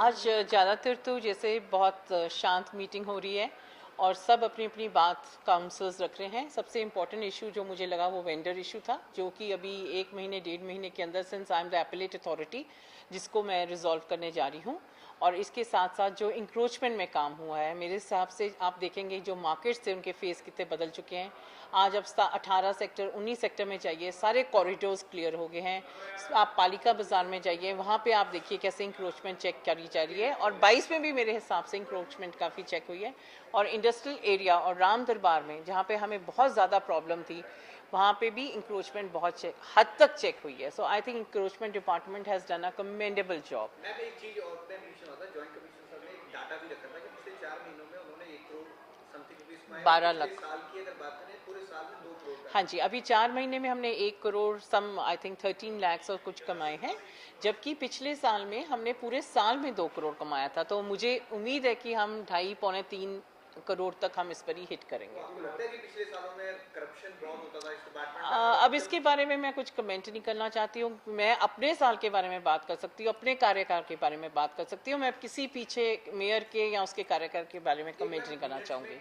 आज ज़्यादातर तो जैसे बहुत शांत मीटिंग हो रही है और सब अपनी अपनी बात काउंसलर्स रख रहे हैं। सबसे इम्पोर्टेंट इशू जो मुझे लगा वो वेंडर इशू था, जो कि अभी 1 महीने 1.5 महीने के अंदर since I am the appellate authority जिसको मैं रिजॉल्व करने जा रही हूँ। और इसके साथ साथ जो इंक्रोचमेंट में काम हुआ है, मेरे हिसाब से आप देखेंगे जो मार्केट्स थे उनके फेस कितने बदल चुके हैं। आज अब 18 सेक्टर 19 सेक्टर में जाइए, सारे कॉरिडोर्स क्लियर हो गए हैं। आप पालिका बाजार में जाइए, वहाँ पे आप देखिए कैसे इंक्रोचमेंट चेक करी जा रही है। और 22 में भी मेरे हिसाब से इंक्रोचमेंट काफ़ी चेक हुई है। और इंडस्ट्रियल एरिया और राम दरबार में जहाँ पे हमें बहुत ज़्यादा प्रॉब्लम थी, वहाँ पे भी इंक्रोचमेंट बहुत हद तक चेक हुई है। So I think encroachment department has done a commendable job. Ma'am एक चीज और जॉइंट कमीशन सर ने एक डाटा भी रखा था कि पिछले 4 महीनों में उन्होंने 1 करोड़ समथिंग रुपीस कमाए। 12 लाख साल की अगर बात करें पूरे साल में 2 करोड़। हाँ जी, अभी 4 महीने में हमने 1 करोड़ सम आई थिंक 13 लाख और कुछ कमाए हैं, जबकि पिछले साल में हमने पूरे साल में 2 करोड़ कमाया था। तो मुझे उम्मीद है कि हम 2.5 पौने 3 करोड़ तक हम इस पर ही हिट करेंगे। आपको लगता है कि पिछले सालों में करप्शन बहुत होता था इस डिपार्टमेंट? अब इसके बारे में मैं कुछ कमेंट नहीं करना चाहती हूँ। मैं अपने साल के बारे में बात कर सकती हूँ, अपने कार्यकाल के बारे में बात कर सकती हूँ। मैं किसी पीछे मेयर के या उसके कार्यकाल के बारे में कमेंट नहीं करना चाहूँगी।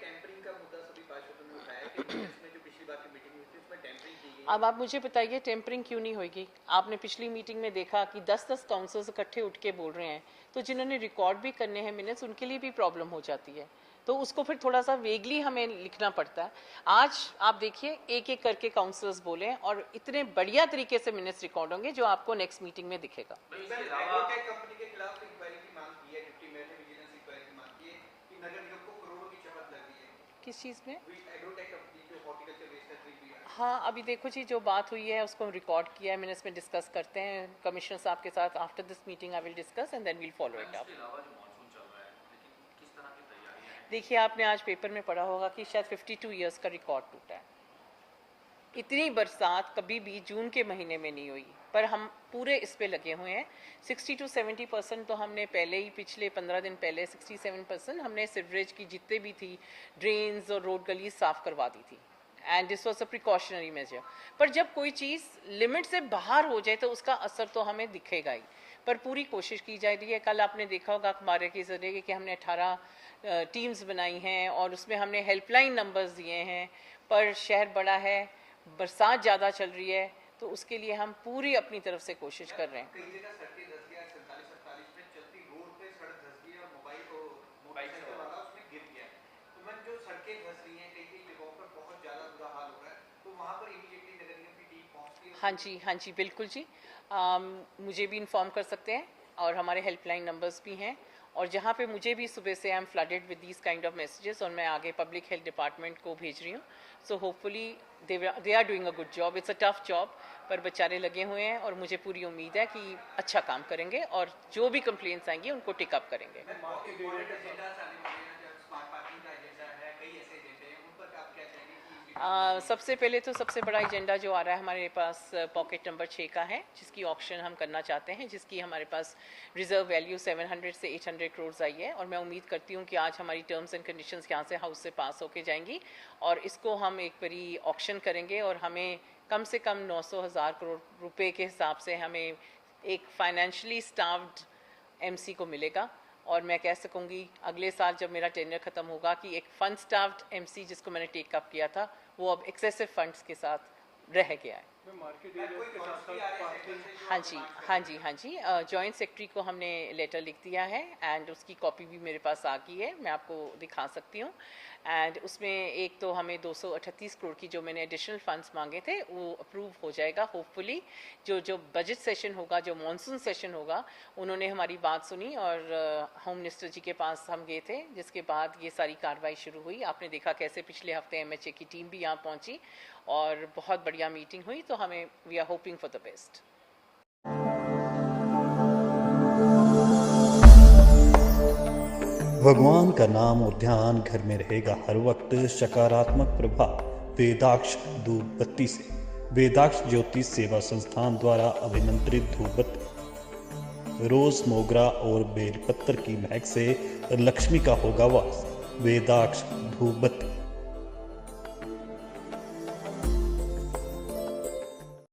अब आप मुझे बताइए टेम्परिंग क्यों नहीं होगी? आपने पिछली मीटिंग में देखा कि 10-10 काउंसलर्स इकट्ठे उठ के बोल रहे हैं, तो जिन्होंने रिकॉर्ड भी करने हैं मिनट्स, उनके लिए भी प्रॉब्लम हो जाती है। तो उसको फिर थोड़ा सा वेगली हमें लिखना पड़ता है। आज आप देखिए एक एक करके काउंसलर्स बोले और इतने बढ़िया तरीके से मिनट्स रिकॉर्ड होंगे जो आपको नेक्स्ट मीटिंग में दिखेगा। किस चीज़ में? हाँ, अभी देखो जी जो बात हुई है उसको रिकॉर्ड किया है, मिनट्स में डिस्कस करते हैं कमिश्नर साहब के साथ। After this meeting I will discuss and then we'll follow it up. देखिए आपने आज पेपर में पढ़ा होगा कि शायद 52 इयर्स का रिकॉर्ड टूटा है। इतनी बरसात कभी भी जून के महीने में नहीं हुई, पर हम पूरे इस पे लगे हुए हैं। 60 to 70% तो हमने पहले ही पिछले 15 दिन पहले 67% हमने सीवरेज की जितने भी थी ड्रेन्स और रोड गली साफ करवा दी थी। And this was a precautionary major. पर जब कोई चीज़ लिमिट से बाहर हो जाए तो उसका असर तो हमें दिखेगा ही, पर पूरी कोशिश की जा रही है। कल आपने देखा होगा अखबार के जरिए कि हमने 18 टीम्स बनाई हैं और उसमें हमने हेल्पलाइन नंबर्स दिए हैं। पर शहर बड़ा है, बरसात ज़्यादा चल रही है, तो उसके लिए हम पूरी अपनी तरफ से कोशिश कर रहे हैं। हाँ जी बिल्कुल जी। मुझे भी इन्फॉर्म कर सकते हैं और हमारे हेल्पलाइन नंबर्स भी हैं। और जहाँ पे मुझे भी सुबह से I am flooded with these kind of messages और मैं आगे पब्लिक हेल्थ डिपार्टमेंट को भेज रही हूँ। So hopefully they are doing a good job. It's a tough job, पर बेचारे लगे हुए हैं और मुझे पूरी उम्मीद है कि अच्छा काम करेंगे और जो भी कंप्लेंट्स आएंगी उनको टिकअप करेंगे। सबसे पहले तो सबसे बड़ा एजेंडा जो आ रहा है हमारे पास पॉकेट नंबर 6 का है, जिसकी ऑक्शन हम करना चाहते हैं, जिसकी हमारे पास रिजर्व वैल्यू 700 से 800 करोड़ आई है। और मैं उम्मीद करती हूँ कि आज हमारी टर्म्स एंड कंडीशंस यहाँ से हाउस से पास होके जाएंगी और इसको हम एक बारी ऑक्शन करेंगे और हमें कम से कम 900,000 करोड़ रुपए के हिसाब से हमें एक फाइनेंशियली स्टाफ्ड एमसी को मिलेगा। और मैं कह सकूँगी अगले साल जब मेरा टेन्योर ख़त्म होगा कि एक फंड स्टाफ्ड एमसी जिसको मैंने टेक अप किया था वो अब एक्सेसिव फंड्स के साथ रह गया है। हाँ जी जॉइंट सेक्रेटरी को हमने लेटर लिख दिया है एंड उसकी कॉपी भी मेरे पास आ गई है, मैं आपको दिखा सकती हूँ। एंड उसमें एक तो हमें 238 करोड़ की जो मैंने एडिशनल फंड्स मांगे थे वो अप्रूव हो जाएगा होपफुली। जो बजट सेशन होगा, जो मॉनसून सेशन होगा, उन्होंने हमारी बात सुनी और होम मिनिस्टर जी के पास हम गए थे, जिसके बाद ये सारी कार्रवाई शुरू हुई। आपने देखा कैसे पिछले हफ्ते MHA की टीम भी यहाँ पहुँची और बहुत बढ़िया मीटिंग हुई। तो हमें we are hoping for the best. भगवान का नाम और ध्यान घर में रहेगा हर वक्त। सकारात्मक प्रभाव वेदाक्ष धूप बत्ती से। वेदाक्ष ज्योतिष सेवा संस्थान द्वारा अभिमंत्रित धूप बत्ती रोज, मोगरा और बेलपत्र की महक से लक्ष्मी का होगा वास। वेदाक्ष धूप बत्ती।